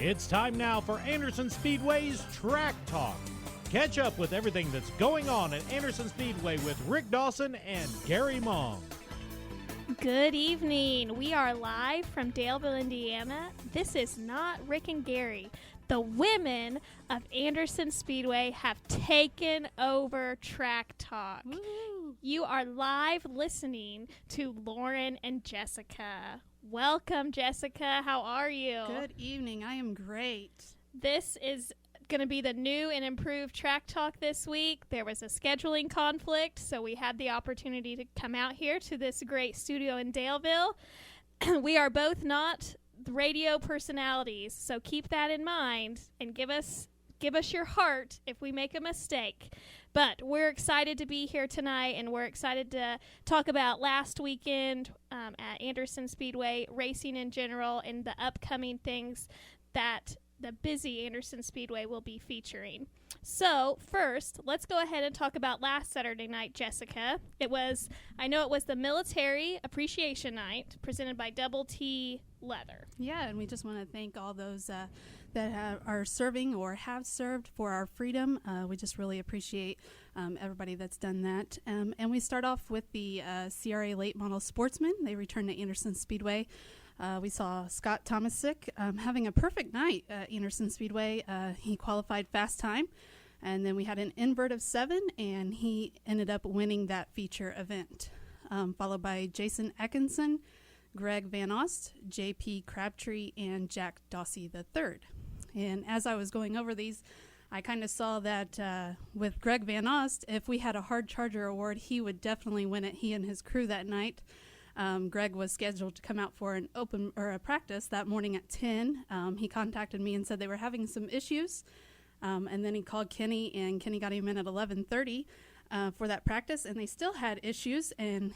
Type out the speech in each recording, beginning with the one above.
It's time now for Anderson Speedway's Track Talk. Catch up with everything that's going on at Anderson Speedway with Rick Dawson and Gary Mong. Good evening. We are live from Daleville, Indiana. This is not Rick and Gary. The women of Anderson Speedway have taken over Track Talk. Woo. You are live listening to Lauren and Jessica. Welcome, Jessica. How are you? Good evening. I am great. This is going to be the new and improved Track Talk this week. There was a scheduling conflict, so we had the opportunity to come out here to this great studio in Daleville. We are both not radio personalities, so keep that in mind and give us your heart if we make a mistake. But we're excited to be here tonight, and we're excited to talk about last weekend at Anderson Speedway, racing in general, and the upcoming things that the busy Anderson Speedway will be featuring. So first, let's go ahead and talk about last Saturday night, Jessica. I know it was the Military Appreciation Night presented by Double T Leather. Yeah, and we just want to thank all those that are serving or have served for our freedom. We just really appreciate everybody that's done that. And we start off with the CRA Late Model Sportsman. They returned to Anderson Speedway. We saw Scott Tomasic having a perfect night at Anderson Speedway. He qualified fast time, and then we had an invert of 7, and he ended up winning that feature event, followed by Jason Atkinson, Greg Van Ost, J.P. Crabtree, and Jack Dossie III. And as I was going over these, I kind of saw that with Greg Van Ost, if we had a hard charger award, he would definitely win it, he and his crew that night. Greg was scheduled to come out for an open or a practice that morning at 10. He contacted me and said they were having some issues. And then he called Kenny, and Kenny got him in at 11:30 for that practice, and they still had issues, and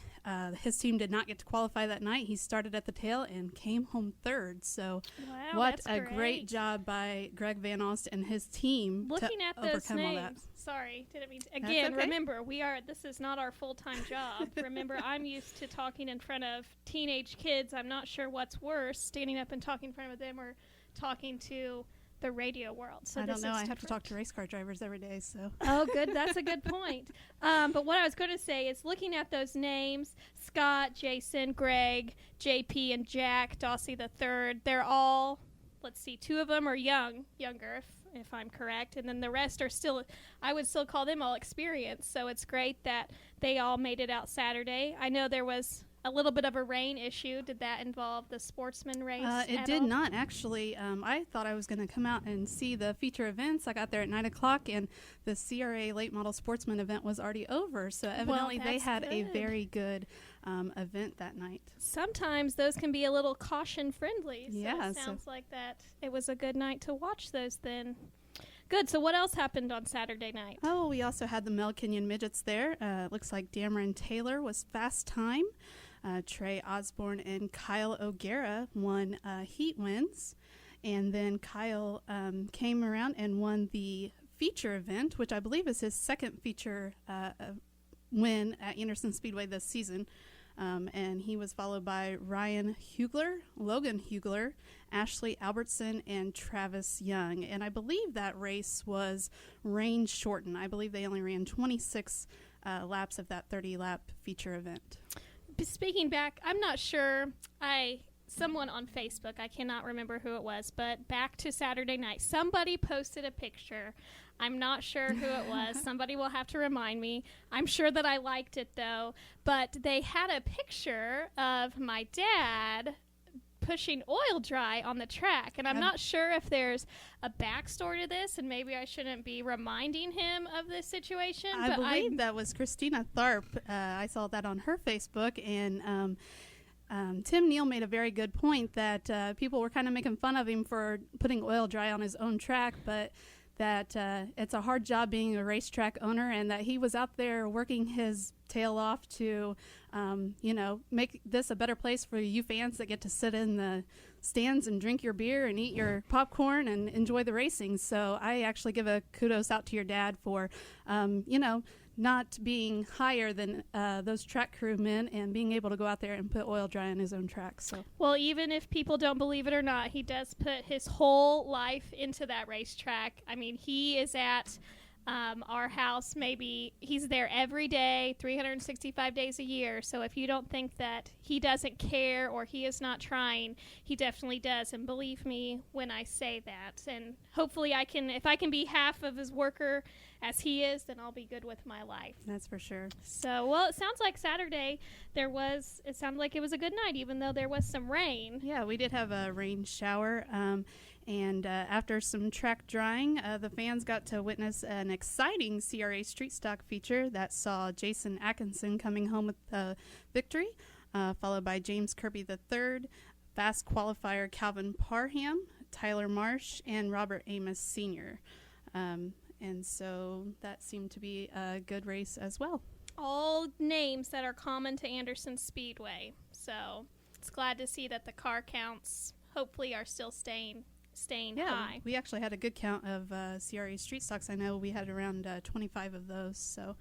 his team did not get to qualify that night. He started at the tail and came home third. So Wow, what that's a great job by Greg Van Ost and his team Looking to at those overcome all that. names. Sorry, didn't mean to. Again, okay. remember, this is not our full-time job. Remember, I'm used to talking in front of teenage kids. I'm not sure what's worse, standing up and talking in front of them or talking to the radio world. So I don't know. I have different. to talk to race car drivers every day, so. Oh, good. That's a good point. But what I was going to say is looking at those names, Scott, Jason, Greg, JP, and Jack, Dossie III, they're all, let's see, 2 of them are younger, if I'm correct. And then the rest are still, I would still call them all experienced. So it's great that they all made it out Saturday. I know there was a little bit of a rain issue. Did that involve the sportsman race? It did not, actually. I thought I was going to come out and see the feature events. I got there at 9 o'clock, and the CRA Late Model Sportsman event was already over. So evidently they had a very good event that night. Sometimes those can be a little caution-friendly. So Yeah, it sounds like that it was a good night to watch those then. Good. So what else happened on Saturday night? Oh, we also had the Mel Kenyon Midgets there. Looks like Dameron Taylor was fast time. Trey Osborne and Kyle O'Gara won heat wins. And then Kyle came around and won the feature event, which I believe is his second feature win at Anderson Speedway this season. And he was followed by Ryan Hugler, Logan Hugler, Ashley Albertson, and Travis Young. And I believe that race was rain shortened. I believe they only ran 26 laps of that 30-lap feature event. Speaking back, I'm not sure. Someone on Facebook, I cannot remember who it was, but back to Saturday night, somebody posted a picture. I'm not sure who it was. Somebody will have to remind me. I'm sure that I liked it, though. But they had a picture of my dad pushing oil dry on the track. And I'm not sure if there's a backstory to this, and maybe I shouldn't be reminding him of this situation. I believe that was Christina Tharp. I saw that on her Facebook, and Tim Neal made a very good point that people were kind of making fun of him for putting oil dry on his own track, but that it's a hard job being a racetrack owner, and that he was out there working his tail off to, make this a better place for you fans that get to sit in the stands and drink your beer and eat your popcorn and enjoy the racing. So I actually give a kudos out to your dad for, not being higher than those track crew men and being able to go out there and put oil dry on his own track. So, well, even if people don't believe it or not, he does put his whole life into that racetrack. I mean, he is at our house, maybe he's there every day, 365 days a year. So if you don't think that he doesn't care or he is not trying, he definitely does. And believe me when I say that. And hopefully if I can be half of his worker as he is, then I'll be good with my life. that's for sure. So, well, it sounds like Saturday it sounded like it was a good night, even though there was some rain. Yeah, we did have a rain shower. And after some track drying, the fans got to witness an exciting CRA Street Stock feature that saw Jason Atkinson coming home with the victory, followed by James Kirby III, fast qualifier Calvin Parham, Tyler Marsh, and Robert Amos Sr. And so that seemed to be a good race as well. All names that are common to Anderson Speedway. So it's glad to see that the car counts hopefully are still staying high. We actually had a good count of CRA Street Stocks. I know we had around 25 of those. So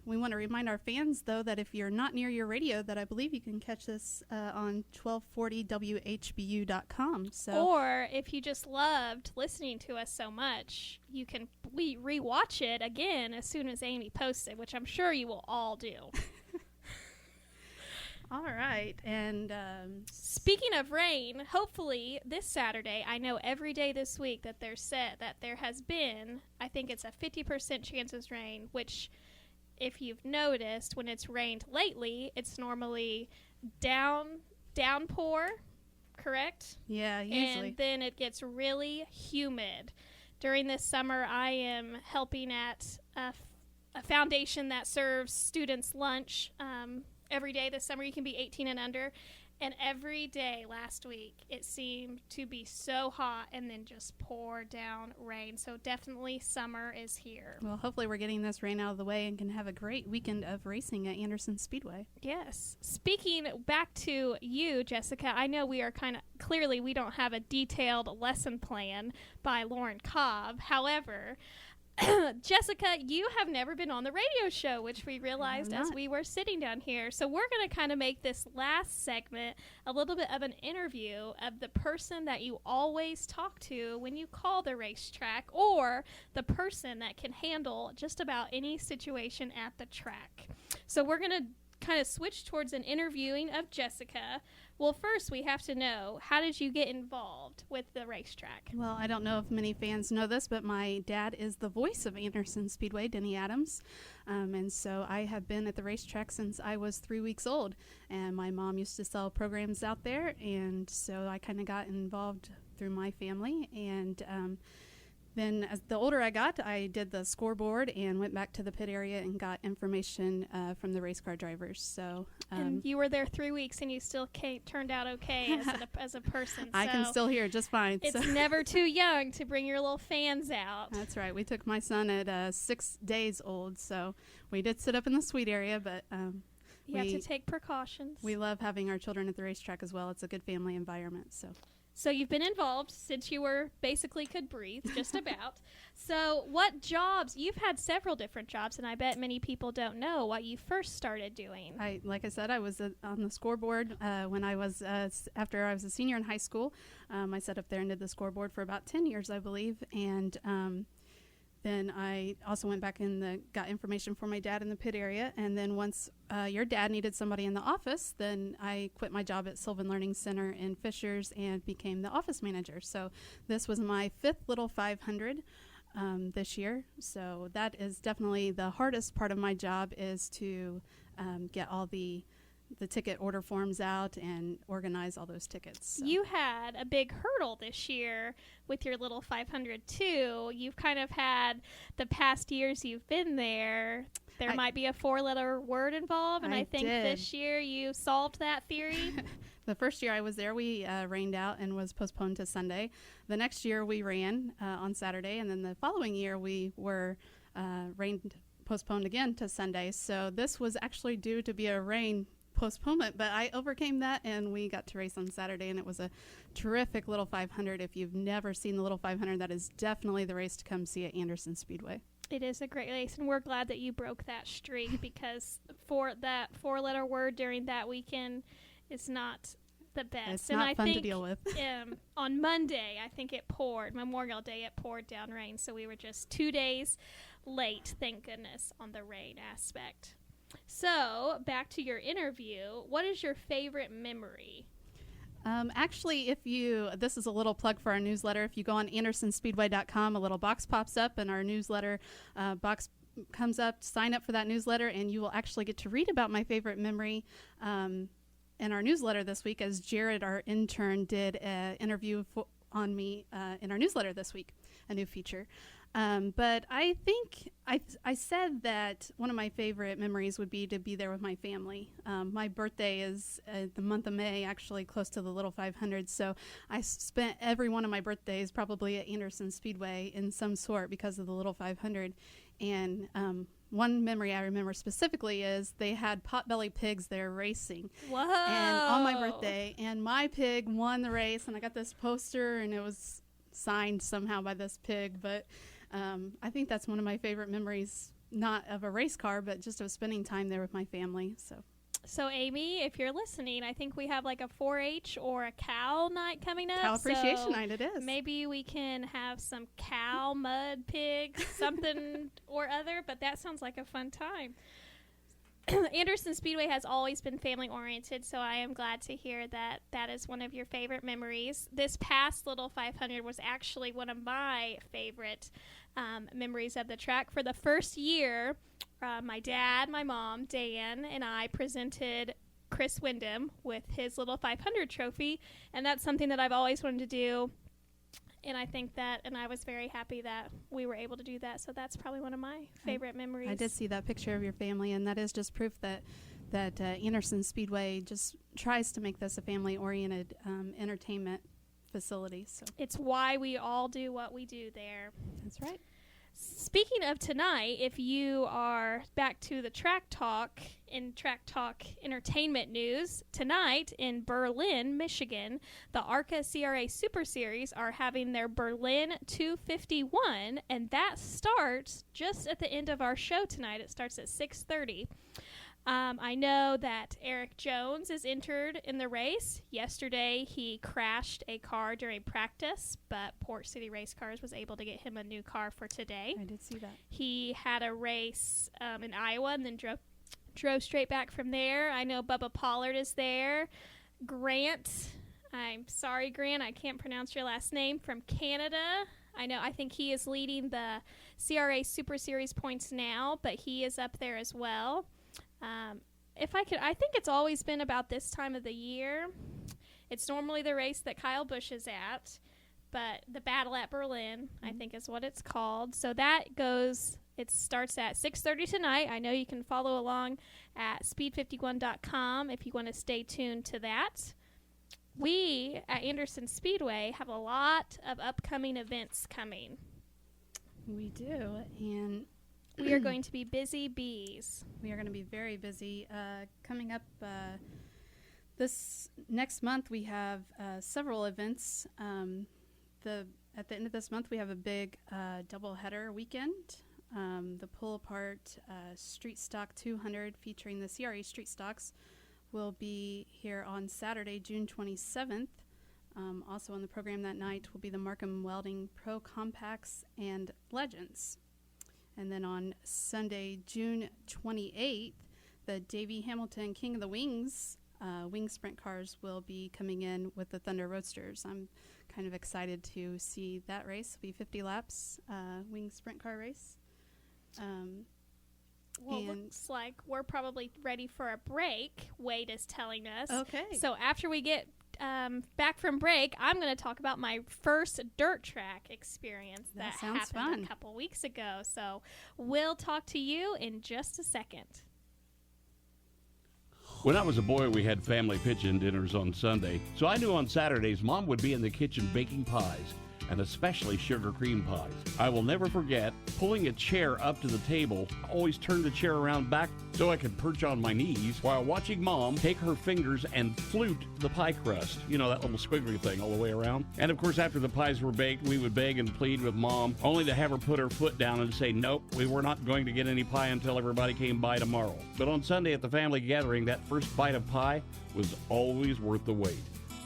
we want to remind our fans, though, that if you're not near your radio, that I believe you can catch this on 1240WHBU.com. So, or if you just loved listening to us so much, you can re-watch it again as soon as Amy posts it, which I'm sure you will all do. all right. And speaking of rain, hopefully this Saturday, I know every day this week that there has been, I think it's a 50% chance of rain, which if you've noticed, when it's rained lately, it's normally downpour, correct? Yeah, usually. And then it gets really humid. During this summer, I am helping at a foundation that serves students lunch every day this summer. You can be 18 and under. And every day last week, it seemed to be so hot and then just pour down rain. So definitely summer is here. Well, hopefully we're getting this rain out of the way and can have a great weekend of racing at Anderson Speedway. Yes. Speaking back to you, Jessica, I know we are clearly we don't have a detailed lesson plan by Lauren Cobb. However, Jessica, you have never been on the radio show, which we realized as we were sitting down here. So we're going to kind of make this last segment a little bit of an interview of the person that you always talk to when you call the racetrack, or the person that can handle just about any situation at the track. So we're going to kind of switch towards an interviewing of Jessica. Well, first we have to know, how did you get involved with the racetrack? Well, I don't know if many fans know this, but my dad is the voice of Anderson Speedway, Denny Adams. And so I have been at the racetrack since I was 3 weeks old. And my mom used to sell programs out there. And so I kind of got involved through my family. And then as the older I got, I did the scoreboard and went back to the pit area and got information from the race car drivers. So and you were there 3 weeks and you still turned out okay as a person. So I can still hear just fine. It's never too young to bring your little fans out. That's right. We took my son at 6 days old, so we did sit up in the suite area, but you have to take precautions. We love having our children at the racetrack as well. It's a good family environment. So you've been involved since you were basically could breathe, just about. So what jobs? You've had several different jobs, and I bet many people don't know what you first started doing. Like I said, I was on the scoreboard when I was, after I was a senior in high school. I sat up there and did the scoreboard for about 10 years, I believe. And then I also went back and got information for my dad in the pit area. And then once your dad needed somebody in the office, then I quit my job at Sylvan Learning Center in Fishers and became the office manager. So this was my 5th Little 500 this year. So that is definitely the hardest part of my job, is to get all the ticket order forms out and organize all those tickets. So. You had a big hurdle this year with your Little 500 too. You've kind of had the past years you've been there. There might be a 4-letter word involved, and I think this year you solved that theory. The first year I was there, we rained out and was postponed to Sunday. The next year we ran on Saturday, and then the following year we were postponed again to Sunday. So this was actually due to be a rain postponement, but I overcame that and we got to race on Saturday, and it was a terrific Little 500. If you've never seen the Little 500, that is definitely the race to come see at Anderson Speedway. It is a great race, and we're glad that you broke that streak because for that 4-letter word during that weekend is not the best. It's and not I fun think, to deal with. On Monday, I think it poured. Memorial Day, it poured down rain, so we were just 2 days late, thank goodness, on the rain aspect. So, back to your interview, what is your favorite memory? Actually, this is a little plug for our newsletter. If you go on AndersonSpeedway.com, a little box pops up and our newsletter box comes up. Sign up for that newsletter and you will actually get to read about my favorite memory in our newsletter this week, as Jared, our intern, did an interview on me in our newsletter this week, a new feature. But I think I said that one of my favorite memories would be to be there with my family. My birthday is the month of May, actually close to the Little 500. So I spent every one of my birthdays probably at Anderson Speedway in some sort because of the Little 500. And one memory I remember specifically is they had potbelly pigs there racing. Whoa! And on my birthday, and my pig won the race, and I got this poster, and it was signed somehow by this pig, but I think that's one of my favorite memories, not of a race car, but just of spending time there with my family. So Amy, if you're listening, I think we have like a 4-H or a cow night coming up. Cow Appreciation Night it is. Maybe we can have some cow, mud, pig, something or other, but that sounds like a fun time. Anderson Speedway has always been family-oriented, so I am glad to hear that that is one of your favorite memories. This past Little 500 was actually one of my favorite memories of the track. For the first year, my dad, my mom, Dan, and I presented Chris Wyndham with his Little 500 trophy, and that's something that I've always wanted to do. And I think that, and I was very happy that we were able to do that. So that's probably one of my favorite memories. I did see that picture of your family, and that is just proof that Anderson Speedway just tries to make this a family-oriented entertainment facility. So it's why we all do what we do there. That's right. Speaking of tonight, if you are back to the Track Talk entertainment news, tonight in Berlin, Michigan, the ARCA CRA Super Series are having their Berlin 251, and that starts just at the end of our show tonight. It starts at 6:30. I know that Eric Jones is entered in the race. Yesterday, he crashed a car during practice, but Port City Race Cars was able to get him a new car for today. I did see that. He had a race in Iowa and then drove straight back from there. I know Bubba Pollard is there. Grant, I'm sorry, Grant, I can't pronounce your last name, from Canada. I think he is leading the CRA Super Series points now, but he is up there as well. I think it's always been about this time of the year. It's normally the race that Kyle Busch is at, but the Battle at Berlin, I think is what it's called. So it starts at 6:30 tonight. I know you can follow along at speed51.com if you want to stay tuned to that. We at Anderson Speedway have a lot of upcoming events coming. We do, and we are going to be busy bees. We are going to be very busy. Coming up this next month, we have several events. At the end of this month, we have a big doubleheader weekend. The Pull Apart Street Stock 200 featuring the CRA Street Stocks will be here on Saturday, June 27th. Also on the program that night will be the Markham Welding Pro Compacts and Legends. And then on Sunday, June 28th, the Davey Hamilton King of the Wings wing sprint cars will be coming in with the Thunder Roadsters. I'm kind of excited to see that race. It'll be 50 laps wing sprint car race. Well, looks like we're probably ready for a break, Wade is telling us. Okay. So after we get back from break, I'm going to talk about my first dirt track experience that happened fun. a couple weeks ago. So we'll talk to you in just a second. When I was a boy, we had family pitch-in dinners on Sunday, so I knew on Saturdays Mom would be in the kitchen baking pies. and especially sugar cream pies. I will never forget pulling a chair up to the table. I always turned the chair around back so I could perch on my knees while watching Mom take her fingers and flute the pie crust. You know, that little squiggly thing all the way around. And of course, after the pies were baked, we would beg and plead with Mom, only to have her put her foot down and say, nope, we were not going to get any pie until everybody came by tomorrow. But on Sunday at the family gathering, that first bite of pie was always worth the wait.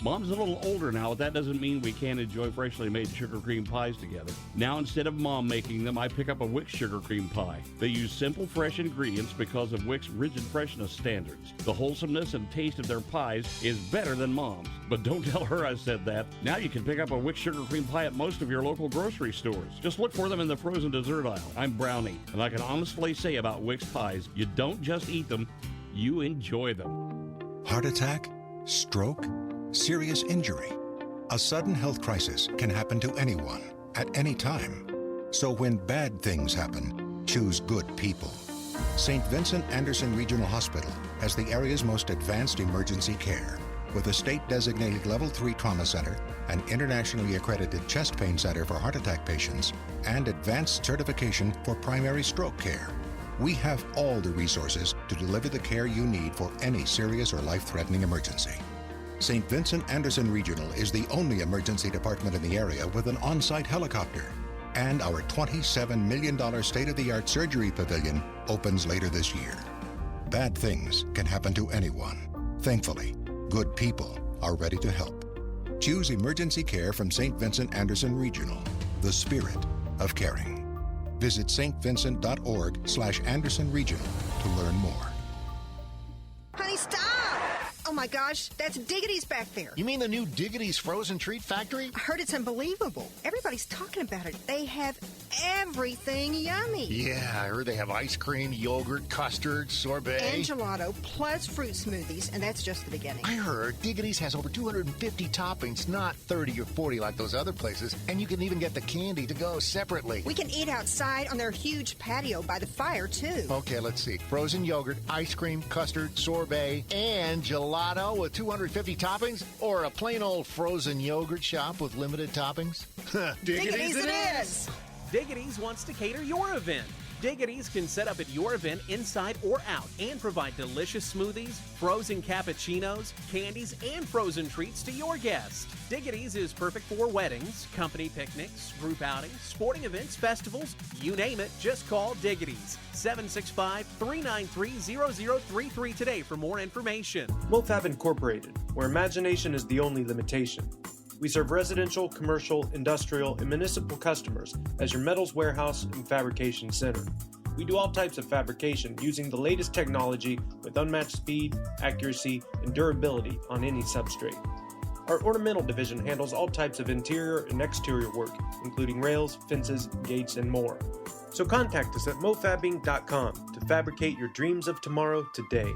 Mom's a little older now, but that doesn't mean we can't enjoy freshly made sugar cream pies together. Now, instead of Mom making them, I pick up a Wix sugar cream pie. They use simple, fresh ingredients because of Wix rigid freshness standards. The wholesomeness and taste of their pies is better than Mom's. But don't tell her I said that. Now you can pick up a Wix sugar cream pie at most of your local grocery stores. Just look for them in the frozen dessert aisle. I'm Brownie, and I can honestly say about Wix pies, you don't just eat them, you enjoy them. Heart attack? Stroke? Serious injury. A sudden health crisis can happen to anyone at any time. So when bad things happen, choose good people. St. Vincent Anderson Regional Hospital has the area's most advanced emergency care, with a state-designated Level 3 trauma center, an internationally accredited chest pain center for heart attack patients, and advanced certification for primary stroke care. We have all the resources to deliver the care you need for any serious or life-threatening emergency. St. Vincent Anderson Regional is the only emergency department in the area with an on-site helicopter. And our $27 million state-of-the-art surgery pavilion opens later this year. Bad things can happen to anyone. Thankfully, good people are ready to help. Choose emergency care from St. Vincent Anderson Regional, the spirit of caring. Visit stvincent.org/Anderson Regional to learn more. Honey, stop! Oh my gosh, that's Diggity's back there. You mean the new Diggity's Frozen Treat Factory? I heard it's unbelievable. Everybody's talking about it. They have everything yummy. Yeah, I heard they have ice cream, yogurt, custard, sorbet. And gelato, plus fruit smoothies, and that's just the beginning. I heard Diggity's has over 250 toppings, not 30 or 40 like those other places, and you can even get the candy to go separately. We can eat outside on their huge patio by the fire, too. Okay, let's see. Frozen yogurt, ice cream, custard, sorbet, and gelato with 250 toppings? Or a plain old frozen yogurt shop with limited toppings? Diggity's it is! Diggity's wants to cater your event. Diggity's can set up at your event inside or out and provide delicious smoothies, frozen cappuccinos, candies, and frozen treats to your guests. Diggity's is perfect for weddings, company picnics, group outings, sporting events, festivals, you name it, just call Diggity's. 765-393-0033 today for more information. MoFab Incorporated, where imagination is the only limitation. We serve residential, commercial, industrial, and municipal customers as your metals warehouse and fabrication center. We do all types of fabrication using the latest technology with unmatched speed, accuracy, and durability on any substrate. Our ornamental division handles all types of interior and exterior work, including rails, fences, gates, and more. So contact us at mofabbing.com to fabricate your dreams of tomorrow today.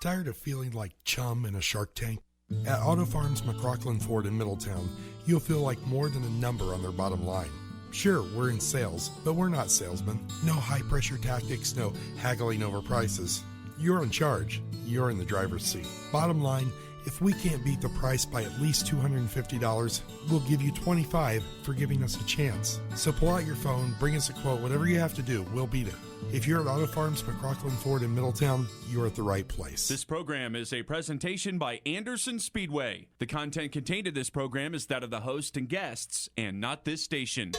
Tired of feeling like chum in a Shark Tank? At Auto Farms McLaughlin Ford in Middletown, you'll feel like more than a number on their bottom line. Sure, we're in sales, but we're not salesmen. No high-pressure tactics, no haggling over prices. You're in charge. You're in the driver's seat. Bottom line, if we can't beat the price by at least $250, we'll give you $25 for giving us a chance. So pull out your phone, bring us a quote, whatever you have to do, we'll beat it. If you're at Auto Farms McLaughlin Ford in Middletown, you're at the right place. This program is a presentation by Anderson Speedway. The content contained in this program is that of the host and guests, and not this station.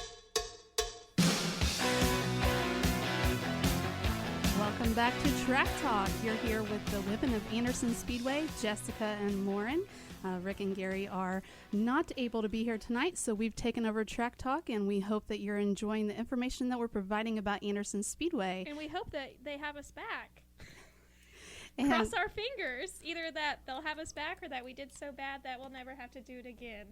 Welcome back to Track Talk. You're here with the women of Anderson Speedway, Jessica and Lauren. Rick and Gary are not able to be here tonight, so we've taken over Track Talk, and we hope that you're enjoying the information that we're providing about Anderson Speedway. And we hope that they have us back. And cross our fingers, either that they'll have us back or that we did so bad that we'll never have to do it again.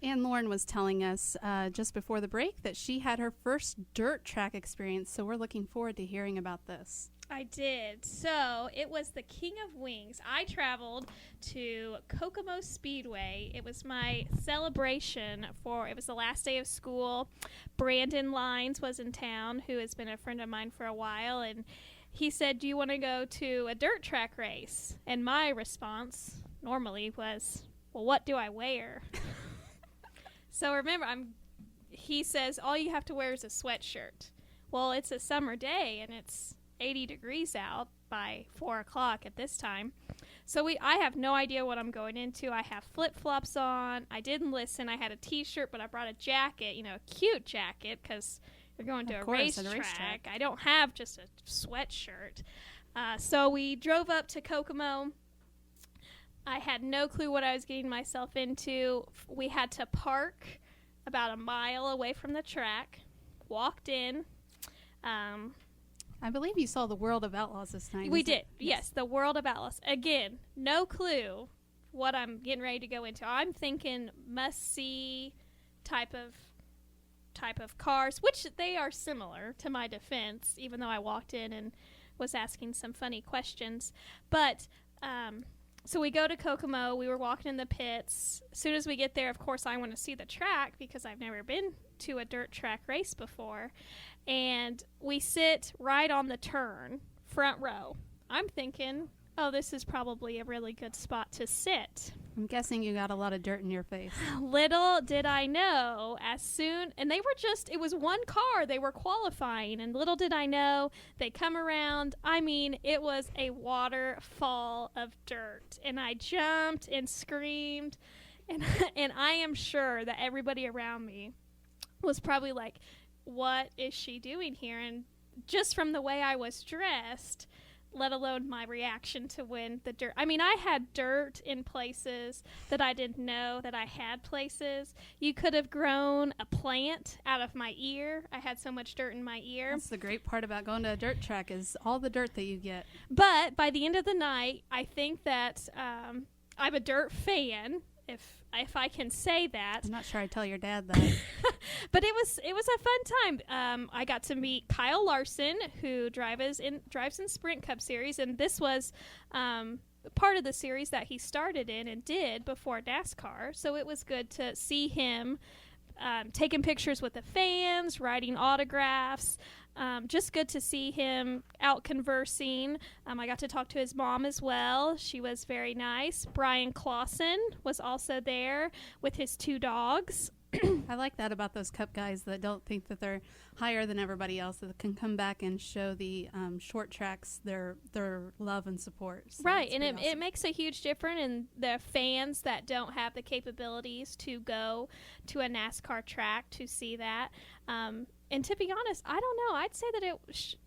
And Lauren was telling us just before the break that she had her first dirt track experience, so we're looking forward to hearing about this. I did. So it was the King of Wings. I traveled to Kokomo Speedway. It was my celebration it was the last day of school. Brandon Lines was in town, who has been a friend of mine for a while, and he said, "Do you want to go to a dirt track race?" And my response normally was, "Well, what do I wear?" So remember, he says all you have to wear is a sweatshirt. Well, it's a summer day and it's 80 degrees out by 4 o'clock at this time. So I have no idea what I'm going into. I have flip-flops on. I didn't listen. I had a t-shirt, but I brought a jacket, a cute jacket, because you're going to a racetrack. I don't have just a sweatshirt. So we drove up to Kokomo. I had no clue what I was getting myself into. We had to park about a mile away from the track. Walked in. I believe you saw the World of Outlaws this night. We did. Yes, the World of Outlaws. Again, no clue what I'm getting ready to go into. I'm thinking must-see type of cars, which they are similar, to my defense, even though I walked in and was asking some funny questions. But so we go to Kokomo. We were walking in the pits. As soon as we get there, of course, I want to see the track because I've never been to a dirt track race before. And we sit right on the turn, front row. I'm thinking, oh, this is probably a really good spot to sit. I'm guessing you got a lot of dirt in your face. Little did I know, and they were it was one car, they were qualifying, and little did I know, they come around, it was a waterfall of dirt, and I jumped and screamed, and I am sure that everybody around me was probably like, what is she doing here? And just from the way I was dressed, let alone my reaction to when the dirt. I had dirt in places that I didn't know that I had places. You could have grown a plant out of my ear. I had so much dirt in my ear. That's the great part about going to a dirt track is all the dirt that you get. But by the end of the night, I think that I'm a dirt fan, if I can say that. I'm not sure I tell your dad that. But it was a fun time. I got to meet Kyle Larson, who drives in Sprint Cup Series, and this was part of the series that he started in and did before NASCAR. So it was good to see him taking pictures with the fans, writing autographs. Just good to see him out conversing. I got to talk to his mom as well. She was very nice. Brian Clausen was also there with his 2 dogs. I like that about those Cup guys that don't think that they're higher than everybody else, that can come back and show the short tracks their love and support. So right, and it makes a huge difference in the fans that don't have the capabilities to go to a NASCAR track to see that. And to be honest, I don't know. I'd say that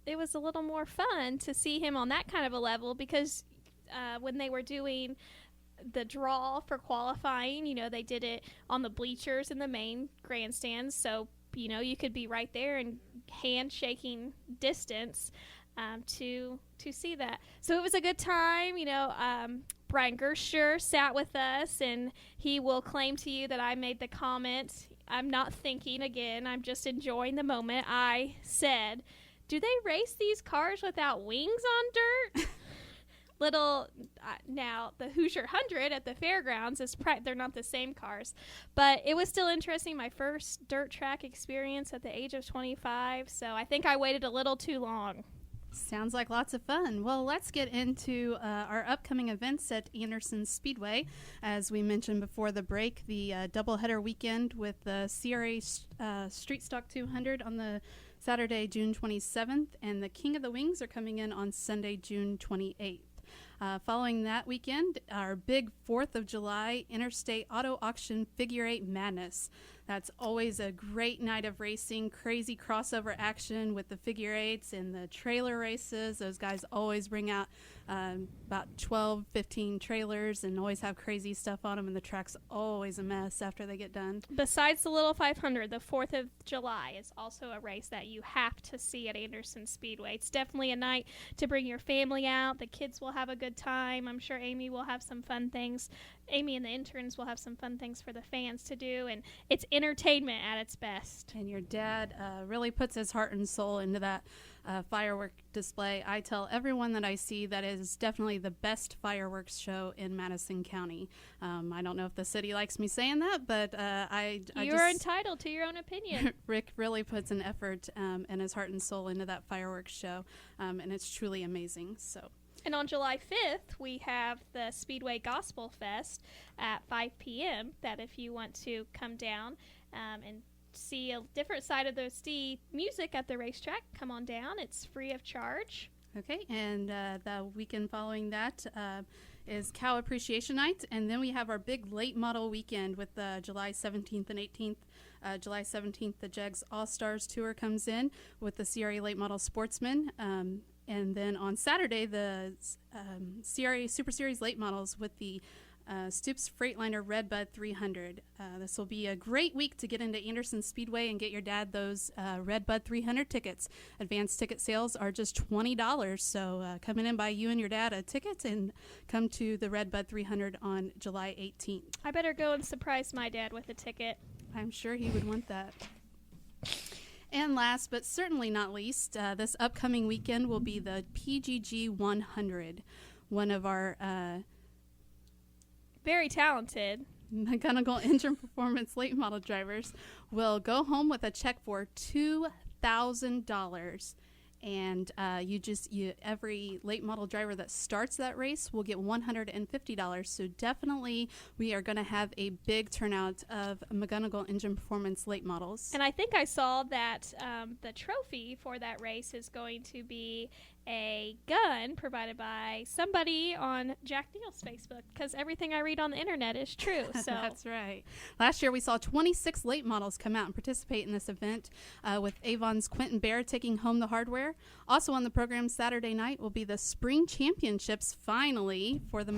it was a little more fun to see him on that kind of a level because when they were doing the draw for qualifying, they did it on the bleachers in the main grandstands. So, you could be right there in handshaking distance to see that. So it was a good time. Brian Gersher sat with us, and he will claim to you that I made the comment. I'm not thinking again. I'm just enjoying the moment. I said, do they race these cars without wings on dirt? Now the Hoosier 100 at the fairgrounds they're not the same cars, but it was still interesting. My first dirt track experience at the age of 25, so I think I waited a little too long. Sounds like lots of fun. Well, let's get into our upcoming events at Anderson Speedway. As we mentioned before the break, the doubleheader weekend with the CRA Street Stock 200 on the Saturday, June 27th, and the King of the Wings are coming in on Sunday, June 28th. Following that weekend, our big 4th of July Interstate Auto Auction Figure 8 Madness. That's always a great night of racing, crazy crossover action with the figure 8s and the trailer races. Those guys always bring out about 12, 15 trailers and always have crazy stuff on them, and the track's always a mess after they get done. Besides the Little 500, the 4th of July is also a race that you have to see at Anderson Speedway. It's definitely a night to bring your family out. The kids will have a good time. I'm sure Amy will have some fun things. Amy and the interns will have some fun things for the fans to do, and it's entertainment at its best. And your dad really puts his heart and soul into that firework display. I tell everyone that I see that is definitely the best fireworks show in Madison County. I don't know if the city likes me saying that, but you're entitled to your own opinion. Rick really puts an effort and his heart and soul into that fireworks show, and it's truly amazing. So. And on July 5th, we have the Speedway Gospel Fest at 5 p.m. that if you want to come down and see a different side of the music at the racetrack, come on down. It's free of charge. Okay, and the weekend following that is Cow Appreciation Night, and then we have our big late model weekend with July 17th and 18th. July 17th, the JEGS All-Stars Tour comes in with the CRA Late Model Sportsman, and then on Saturday, the CRA Super Series Late Models with the Stoops Freightliner Redbud 300. This will be a great week to get into Anderson Speedway and get your dad those Redbud 300 tickets. Advanced ticket sales are just $20, so come in and buy you and your dad a ticket and come to the Redbud 300 on July 18th. I better go and surprise my dad with a ticket. I'm sure he would want that. And last but certainly not least, this upcoming weekend will be the PGG 100. One of our very talented McGonigal Engine Performance late model drivers will go home with a check for $2,000. And every late model driver that starts that race will get $150. So definitely we are going to have a big turnout of McGonigal Engine Performance late models. And I think I saw that the trophy for that race is going to be a gun provided by somebody on Jack Neal's Facebook, because everything I read on the internet is true. So That's right. Last year we saw 26 late models come out and participate in this event, with Avon's Quentin Bear taking home the hardware. Also on the program Saturday night will be the Spring Championships, finally, for the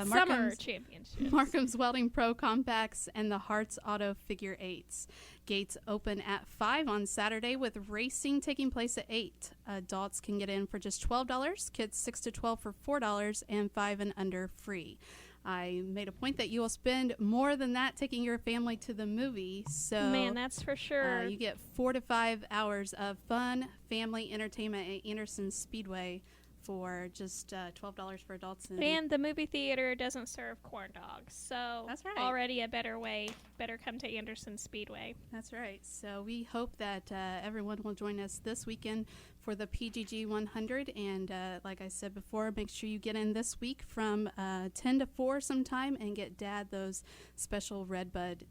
Summer Championships. Markham's Welding Pro Compacts and the Hearts Auto Figure 8s. Gates open at 5 on Saturday, with racing taking place at 8. Adults can get in for just $12, kids 6 to 12 for $4, and 5 and under free. I made a point that you will spend more than that taking your family to the movie. So, man, that's for sure. You get 4 to 5 hours of fun family entertainment at Anderson Speedway for just $12 for adults. And the movie theater doesn't serve corn dogs, so that's right. Already a better come to Anderson Speedway. That's right. So we hope that everyone will join us this weekend for the PGG 100. And like I said before, make sure you get in this week from 10 to 4 sometime and get Dad those special Redbud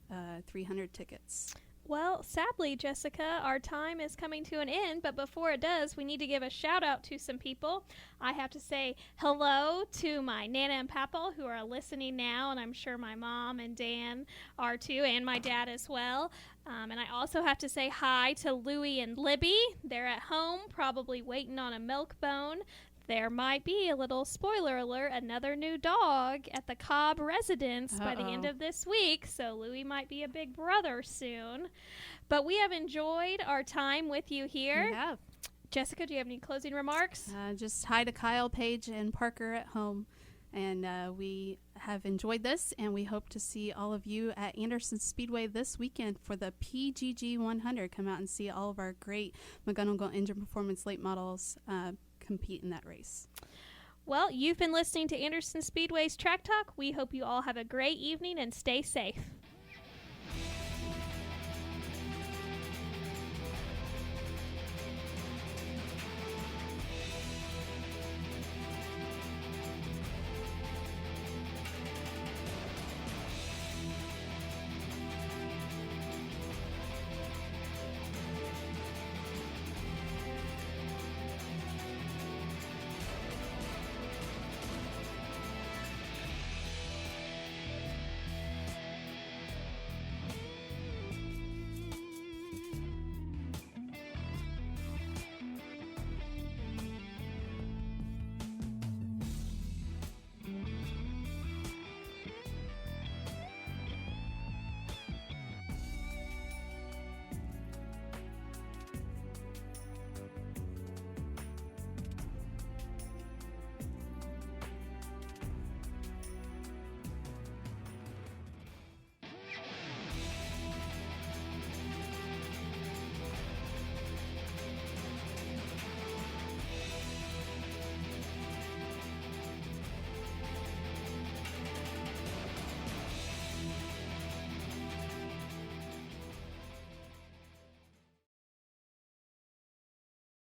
300 tickets. Well, sadly, Jessica, our time is coming to an end, but before it does, we need to give a shout out to some people. I have to say hello to my Nana and Papa who are listening now, and I'm sure my mom and Dan are too, and my dad as well. And I also have to say hi to Louie and Libby. They're at home, probably waiting on a milk bone. There might be a little spoiler alert, another new dog at the Cobb residence by the end of this week, so Louie might be a big brother soon. But we have enjoyed our time with you here. We have. Jessica, do you have any closing remarks? Just hi to Kyle, Paige, and Parker at home. And we have enjoyed this, and we hope to see all of you at Anderson Speedway this weekend for the PGG 100. Come out and see all of our great McGonigal Engine Performance late models compete in that race. Well, you've been listening to Anderson Speedway's Track Talk. We hope you all have a great evening and stay safe.